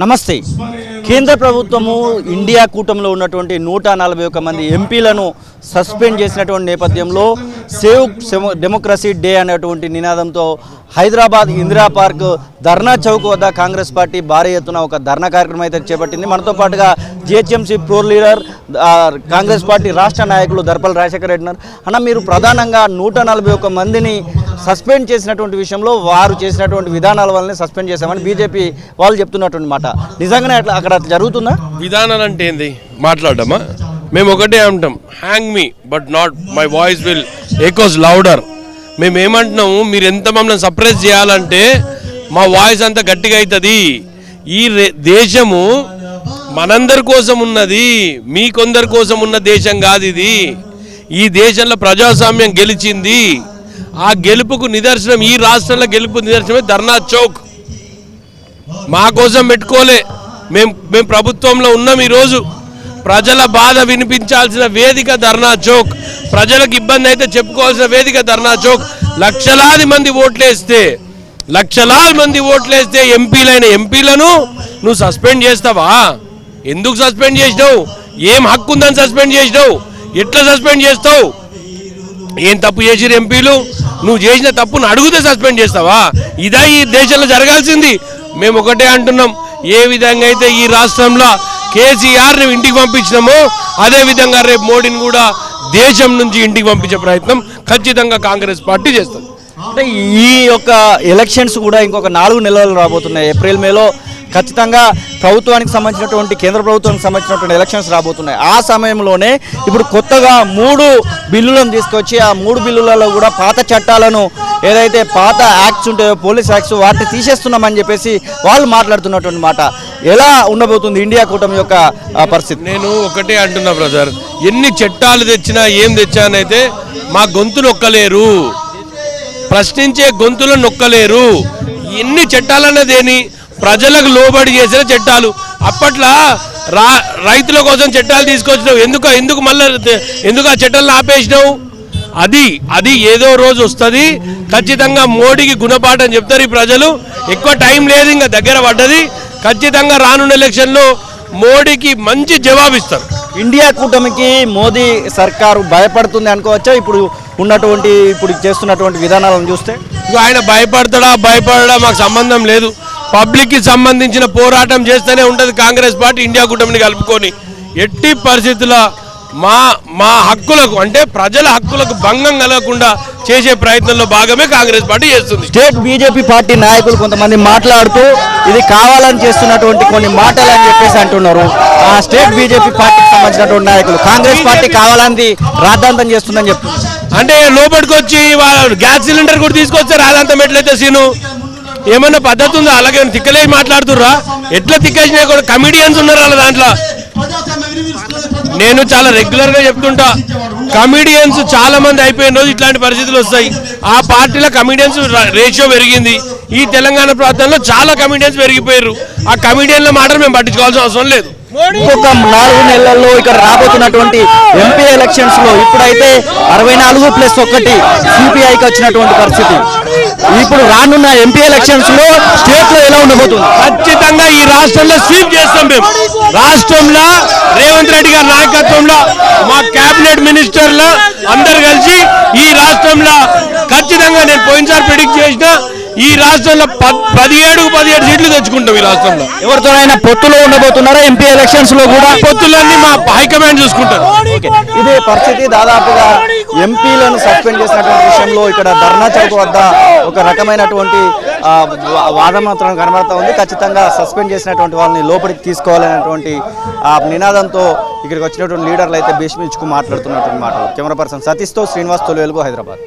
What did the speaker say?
నమస్తే. కేంద్ర ప్రభుత్వము ఇండియా కూటమిలో ఉన్నటువంటి 141 మంది ఎంపీలను సస్పెండ్ చేసినటువంటి నేపథ్యంలో సేవ్ డెమోక్రసీ డే అనేటువంటి నినాదంతో హైదరాబాద్ ఇందిరా పార్క్ ధర్నా చౌక్ వద్ద కాంగ్రెస్ పార్టీ భారీ ఎత్తున ఒక ధర్నా కార్యక్రమం అయితే చేపట్టింది. మనతో పాటుగా GHMC floor leader Congress party రాష్ట్ర నాయకులు దర్పల రాజశేఖర రెడ్డి ఉన్నారు. అన్న, మీరు ప్రధానంగా 141 మందిని సస్పెండ్ చేసినటువంటి విషయంలో వారు చేసినటువంటి విధానాల వల్లనే సస్పెండ్ చేశామని బీజేపీ వాళ్ళు చెప్తున్నటువంటి మాట నిజంగానే అక్కడ జరుగుతుందా? విధానాలు అంటే ఏంది మాట్లాడమా? మేము ఒకటే అంటాం, hang me but not my voice will echoes louder. మేము ఏమంటున్నాము, మీరు ఎంత మమ్మల్ని సప్రెస్ చేయాలంటే మా వాయిస్ అంతా గట్టిగా అవుతుంది. ఈ దేశము మనందరి కోసం ఉన్నది, మీ కొందరి కోసం ఉన్న దేశం కాదు ఇది. ఈ దేశంలో ప్రజాస్వామ్యం గెలిచింది. ఆ గెలుపుకు నిదర్శనం, ఈ రాష్ట్రంలో గెలుపు నిదర్శనమే ధర్నా చౌక్. మా కోసం పెట్టుకోలే, మేము ప్రభుత్వంలో ఉన్నాం. ఈరోజు ప్రజల బాధ వినిపించాల్సిన వేదిక ధర్నా చౌక్, ప్రజలకు ఇబ్బంది అయితే చెప్పుకోవాల్సిన వేదిక ధర్నా చౌక్. లక్షలాది మంది ఓట్లేస్తే ఎంపీలను నువ్వు సస్పెండ్ చేస్తావా? ఎందుకు సస్పెండ్ చేసినావు? ఏం హక్కు ఉందని సస్పెండ్ చేసినావు? ఎట్లా సస్పెండ్ చేస్తావు? ఏం తప్పు చేసిరు ఎంపీలు? నువ్వు చేసిన తప్పును అడిగితే సస్పెండ్ చేస్తావా? ఇదా ఈ దేశంలో జరగాల్సింది? మేము ఒకటే అంటున్నాం, ఏ విధంగా అయితే ఈ రాష్ట్రంలో కేసీఆర్ని ఇంటికి పంపించినామో అదే విధంగా రేపు మోడీని కూడా దేశం నుంచి ఇంటికి పంపించే ప్రయత్నం ఖచ్చితంగా కాంగ్రెస్ పార్టీ చేస్తుంది. అంటే ఈ యొక్క ఎలక్షన్స్ కూడా ఇంకొక 4 నెలలు రాబోతున్నాయి. ఏప్రిల్ మేలో ఖచ్చితంగా ప్రభుత్వానికి సంబంధించినటువంటి కేంద్ర ప్రభుత్వానికి సంబంధించినటువంటి ఎలక్షన్స్ రాబోతున్నాయి. ఆ సమయంలోనే ఇప్పుడు కొత్తగా 3 బిల్లులను తీసుకొచ్చి ఆ 3 బిల్లులలో కూడా పాత చట్టాలను, ఏదైతే పాత యాక్ట్స్ ఉంటాయో పోలీస్ యాక్ట్స్, వాటిని తీసేస్తున్నామని చెప్పేసి వాళ్ళు మాట్లాడుతున్నటువంటి మాట. ఎలా ఉండబోతుంది ఇండియా కూటమి యొక్క పరిస్థితి? నేను ఒకటే అంటున్నా బ్రదర్, ఎన్ని చట్టాలు తెచ్చినా ఏం తెచ్చానైతే మా గొంతు నొక్కలేరు, ప్రశ్నించే గొంతులను నొక్కలేరు. ఎన్ని చట్టాలన్నదేని ప్రజలకు లోబడి చేసిన చట్టాలు. అప్పట్లో రైతుల కోసం చట్టాలు తీసుకొచ్చినావు, ఎందుకు మళ్ళీ ఎందుకు ఆ చట్టాలను ఆపేసినావు? అది ఏదో రోజు వస్తుంది. ఖచ్చితంగా మోడీకి గుణపాఠం చెప్తారు ఈ ప్రజలు. ఎక్కువ టైం లేదు, ఇంకా దగ్గర పడ్డది. ఖచ్చితంగా రానున్న ఎలక్షన్లో మోడీకి మంచి జవాబిస్తారు. ఇండియా కూటమికి మోదీ సర్కారు భయపడుతుంది అనుకోవచ్చా? ఇప్పుడు చేస్తున్నటువంటి విధానాలను చూస్తే ఆయన భయపడడా మాకు సంబంధం లేదు. పబ్లిక్కి సంబంధించిన పోరాటం చేస్తూనే ఉంటుంది కాంగ్రెస్ పార్టీ ఇండియా కూటమిని కలుపుకొని. ఎట్టి పరిస్థితుల్లో మా హక్కులకు, అంటే ప్రజల హక్కులకు భంగం కలగకుండా చేసే ప్రయత్నంలో భాగమే కాంగ్రెస్ పార్టీ చేస్తుంది. స్టేట్ బీజేపీ పార్టీ నాయకులు కొంతమంది మాట్లాడుతూ ఇది కావాలని చేస్తున్నటువంటి కొన్ని మాటలు అని చెప్పేసి అంటున్నారు. ఆ స్టేట్ బీజేపీ పార్టీకి సంబంధించినటువంటి నాయకులు కాంగ్రెస్ పార్టీ కావాలని రాద్ధాంతం చేస్తుందని చెప్తున్నారు. అంటే లోపలికి వచ్చి గ్యాస్ సిలిండర్ కూడా తీసుకొస్తే రాద్ధాంతం ఎట్లయితే సీను ఏమన్నా పద్ధతి ఉందా? అలాగే తిక్కలేసి మాట్లాడుతుర్రా? ఎట్లా తిక్కేసినా కూడా కమిడియన్స్ ఉన్నారు వాళ్ళ దాంట్లో. నేను చాలా రెగ్యులర్గా చెప్తుంటా, కమిడియన్స్ చాలా మంది అయిపోయిన రోజు ఇట్లాంటి పరిస్థితులు వస్తాయి. ఆ పార్టీలో కమిడియన్స్ రేషియో పెరిగింది. ఈ తెలంగాణ ప్రాంతంలో చాలా కమిడియన్స్ పెరిగిపోయారు. ఆ కమిడియన్ల మాటలు మేము పట్టించుకోవాల్సిన అవసరం లేదు. ఇంకొక 4 నెలల్లో ఇక్కడ రాబోతున్నటువంటి ఎంపీ ఎలక్షన్స్ లో ఇప్పుడైతే 64+1 సిపిఐకి వచ్చినటువంటి పరిస్థితి. ఇప్పుడు రానున్న ఎంపీ ఎలక్షన్స్ లో స్టేట్ లో ఎలా ఉండబోతుంది? ఖచ్చితంగా ఈ రాష్ట్రంలో స్వీప్ చేస్తాం. మేము రాష్ట్రంలో రేవంత్ రెడ్డి గారి నాయకత్వంలో మా కేబినెట్ మినిస్టర్లు అందరు కలిసి ఈ రాష్ట్రంలో ఖచ్చితంగా, నేను పోయినసారి ప్రిడిక్ట్ చేసిన, ఈ రాష్ట్రంలో 17 సీట్లు తెచ్చుకుంటాం. ఈ రాష్ట్రంలో ఎవరితోనైనా పొత్తులో ఉండబోతున్నారా? ఎంపీ ఎలక్షన్స్ లో కూడా పొత్తులన్నీ మా హైకమాండ్ చూసుకుంటారు. ఇదే పరిస్థితి. దాదాపుగా ఎంపీలను సస్పెండ్ చేసినటువంటి విషయంలో ఇక్కడ ధర్నా చౌక్ వద్ద ఒక రకమైనటువంటి వాదం మాత్రం కనబడతా ఉంది. ఖచ్చితంగా సస్పెండ్ చేసినటువంటి వాళ్ళని లోపలికి తీసుకోవాలనేటువంటి నినాదంతో ఇక్కడికి వచ్చినటువంటి లీడర్లు అయితే భీష్మించుకు మాట్లాడుతున్నటువంటి మాటలు. కెమెరా పర్సన్ సతీష్తో శ్రీనివాస్, తొలి వెలుగు, హైదరాబాద్.